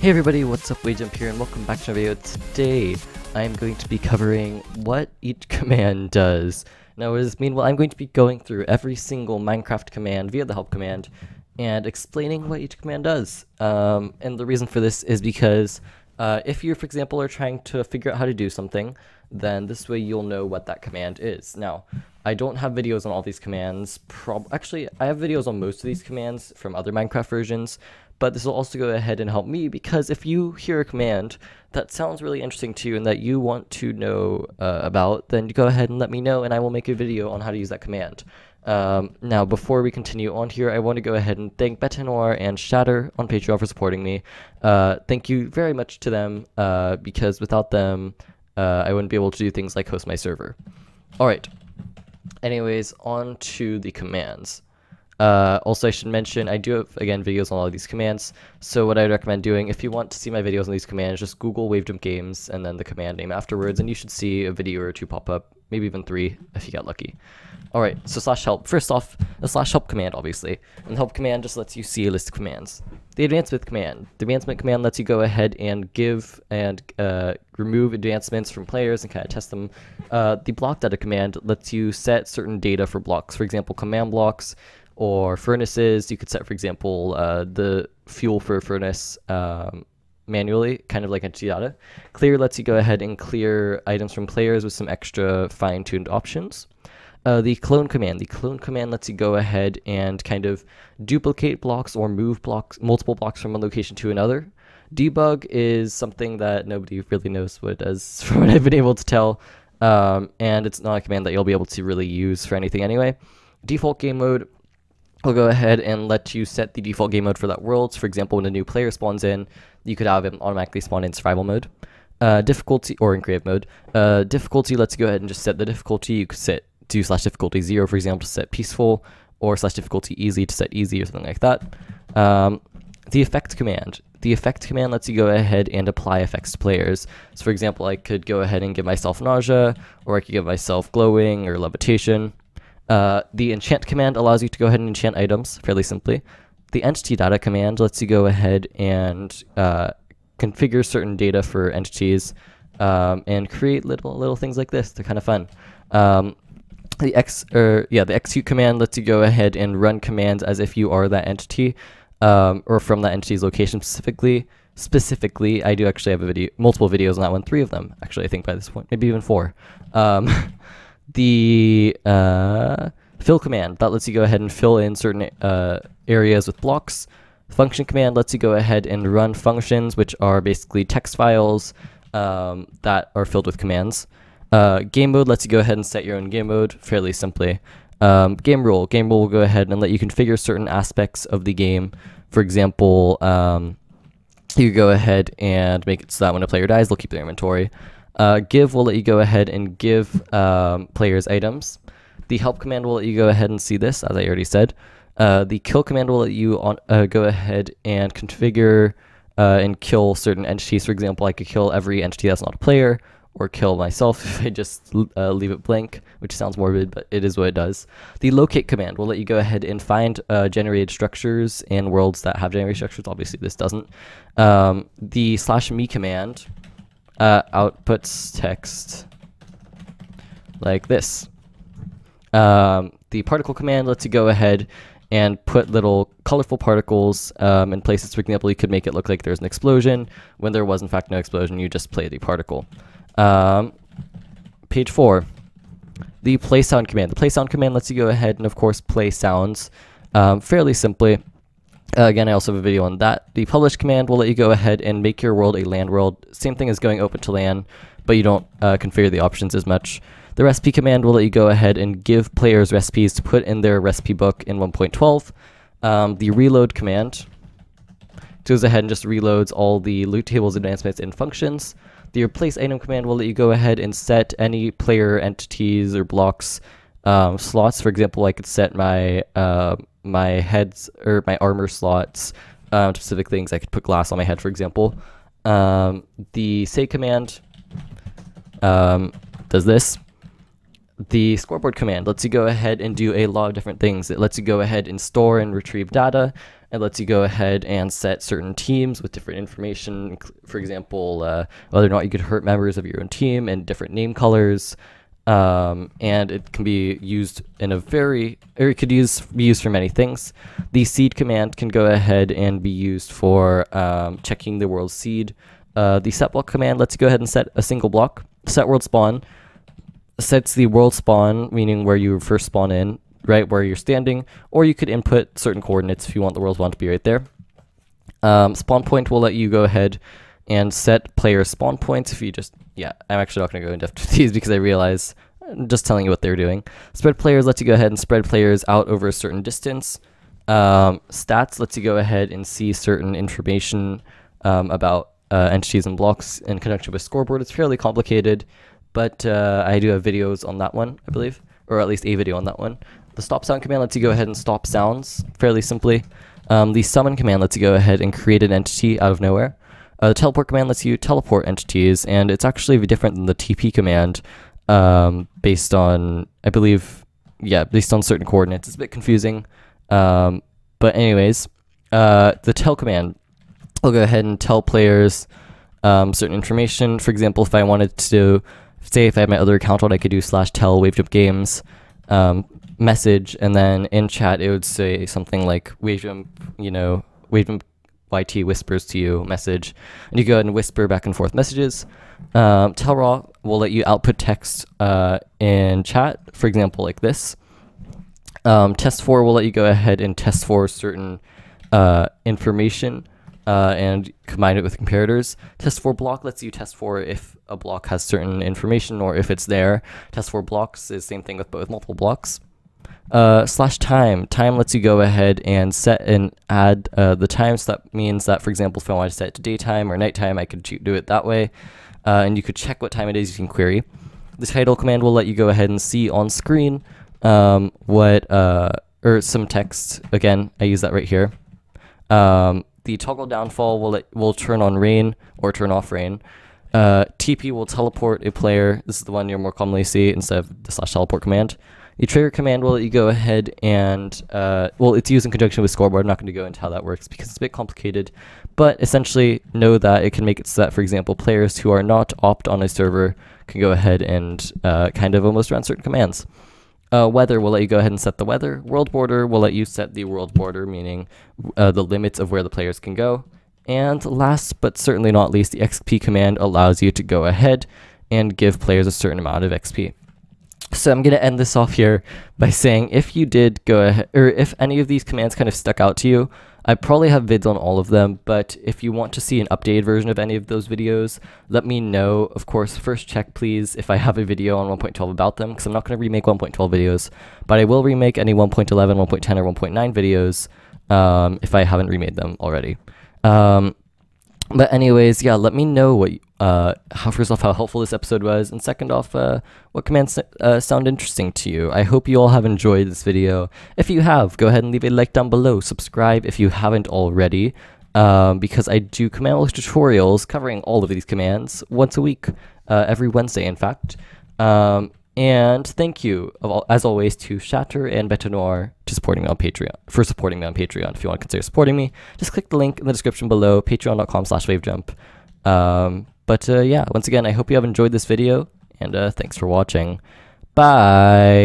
Hey everybody, what's up? Wavejump here and welcome back to my video. Today I'm going to be covering what each command does. Now what does this mean? Well, I'm going to be going through every single Minecraft command via the help command and explaining what each command does. And the reason for this is because if you, for example, are trying to figure out how to do something, then this way you'll know what that command is. Now, I don't have videos on all these commands. Actually, I have videos on most of these commands from other Minecraft versions, but this will also go ahead and help me because if you hear a command that sounds really interesting to you and that you want to know about, then go ahead and let me know and I will make a video on how to use that command. Now, before we continue on here, I want to go ahead and thank Betanoir and Shatter on Patreon for supporting me. Thank you very much to them because without them, I wouldn't be able to do things like host my server. Alright, anyways, on to the commands. Also, I should mention, I do have, again, videos on all of these commands, so what I'd recommend doing, if you want to see my videos on these commands, just Google Wavejump Games and then the command name afterwards, and you should see a video or two pop up, maybe even 3 if you get lucky. Alright, so /help. First off, the /help command, obviously. And the help command just lets you see a list of commands. The advancement command. The advancement command lets you go ahead and give and remove advancements from players and kind of test them. The block data command lets you set certain data for blocks. For example, command blocks or furnaces. You could set, for example, the fuel for a furnace manually, kind of like entity data. Clear lets you go ahead and clear items from players with some extra fine-tuned options. The clone command. The clone command lets you go ahead and kind of duplicate blocks or move blocks, multiple blocks from one location to another. Debug is something that nobody really knows what it does from what I've been able to tell, and it's not a command that you'll be able to really use for anything anyway. Default game mode will go ahead and let you set the default game mode for that world. So for example, when a new player spawns in, you could have him automatically spawn in survival mode. Difficulty, or in creative mode. Difficulty lets you go ahead and just set the difficulty. You could set do /difficulty 0, for example, to set peaceful, or /difficulty easy to set easy, or something like that. The effect command. The effect command lets you go ahead and apply effects to players. So for example, I could go ahead and give myself nausea, or I could give myself glowing or levitation. The enchant command allows you to go ahead and enchant items fairly simply. The entity data command lets you go ahead and configure certain data for entities and create little things like this. They're kind of fun. The execute command lets you go ahead and run commands as if you are that entity, or from that entity's location specifically. Specifically, I do actually have multiple videos on that one, 3 of them, actually, I think by this point, maybe even 4. The fill command, that lets you go ahead and fill in certain areas with blocks. Function command lets you go ahead and run functions, which are basically text files that are filled with commands. Game mode lets you go ahead and set your own game mode fairly simply. Game rule will go ahead and let you configure certain aspects of the game. For example, you go ahead and make it so that when a player dies, they'll keep their inventory. Give will let you go ahead and give players items. The help command will let you go ahead and see this, as I already said. The kill command will let you go ahead and configure and kill certain entities. For example, I could kill every entity that's not a player, or kill myself if I just leave it blank, which sounds morbid, but it is what it does. The locate command will let you go ahead and find generated structures and worlds that have generated structures. Obviously, this doesn't. The /me command outputs text like this. The particle command lets you go ahead and put little colorful particles in places. For example, you could make it look like there's an explosion. When there was in fact no explosion, you just play the particle. Page 4, the play sound command. The play sound command lets you go ahead and of course play sounds fairly simply. Again, I also have a video on that. The publish command will let you go ahead and make your world a land world. Same thing as going open to LAN, but you don't configure the options as much. The recipe command will let you go ahead and give players recipes to put in their recipe book in 1.12. The reload command goes ahead and just reloads all the loot tables, advancements, and functions. The replace item command will let you go ahead and set any player entities or blocks slots. For example, I could set my my heads or my armor slots to specific things. I could put glass on my head, for example. The say command does this. the scoreboard command lets you go ahead and do a lot of different things. It lets you go ahead and store and retrieve data. It lets you go ahead and set certain teams with different information. For example, whether or not you could hurt members of your own team and different name colors. And it can be used in it could be used for many things. The seed command can go ahead and be used for checking the world seed. The set block command lets you go ahead and set a single block. Set world spawn sets the world spawn, meaning where you first spawn in, right where you're standing, or you could input certain coordinates if you want the world spawn to be right there. Spawn point will let you go ahead and set player spawn points. If you just, yeah, I'm actually not going to go in depth with these because I realize I'm just telling you what they're doing. Spread players lets you go ahead and spread players out over a certain distance. Stats lets you go ahead and see certain information about entities and blocks in conjunction with scoreboard. It's fairly complicated, but I do have videos on that one, I believe, or at least a video on that one. The stop sound command lets you go ahead and stop sounds fairly simply. The summon command lets you go ahead and create an entity out of nowhere. The teleport command lets you teleport entities, and it's actually different than the TP command based on, I believe, yeah, based on certain coordinates. It's a bit confusing, but anyways, the tell command will go ahead and tell players certain information. For example, if I wanted to, say if I had my other account on, I could do /tell Wavejump games message, and then in chat it would say something like Wavejump, Wavejump YT whispers to you message, and you go ahead and whisper back and forth messages. Tell raw will let you output text in chat, for example, like this. Test for will let you go ahead and test for certain information and combine it with comparators. Test for block lets you test for if a block has certain information or if it's there. Test for blocks is the same thing with multiple blocks. /time. Time lets you go ahead and set and add the time, so that means that, for example, if I want to set it to daytime or nighttime, I could do it that way. And you could check what time it is using query. The title command will let you go ahead and see on screen or some text. Again, I use that right here. The toggle downfall will turn on rain or turn off rain. TP will teleport a player. This is the one you'll more commonly see instead of the /teleport command. The trigger command will let you go ahead and, well, it's used in conjunction with scoreboard. I'm not going to go into how that works because it's a bit complicated, but essentially know that it can make it so that, for example, players who are not opt on a server can go ahead and kind of almost run certain commands. Weather will let you go ahead and set the weather. World border will let you set the world border, meaning the limits of where the players can go. And last but certainly not least, the XP command allows you to go ahead and give players a certain amount of XP. So I'm going to end this off here by saying if you did go ahead, or if any of these commands kind of stuck out to you, I probably have vids on all of them, but if you want to see an updated version of any of those videos, let me know. Of course, first check please if I have a video on 1.12 about them, because I'm not going to remake 1.12 videos, but I will remake any 1.11, 1.10, or 1.9 videos if I haven't remade them already. But anyways, yeah, let me know what first off how helpful this episode was, and second off what commands sound interesting to you. I hope you all have enjoyed this video. If you have, go ahead and leave a like down below. Subscribe if you haven't already, because I do command tutorials covering all of these commands once a week, every Wednesday in fact. And thank you, as always, to Shatter and Beta Noir for supporting me on Patreon. If you want to consider supporting me, just click the link in the description below, patreon.com/wavejump. But yeah, once again, I hope you have enjoyed this video, and thanks for watching. Bye!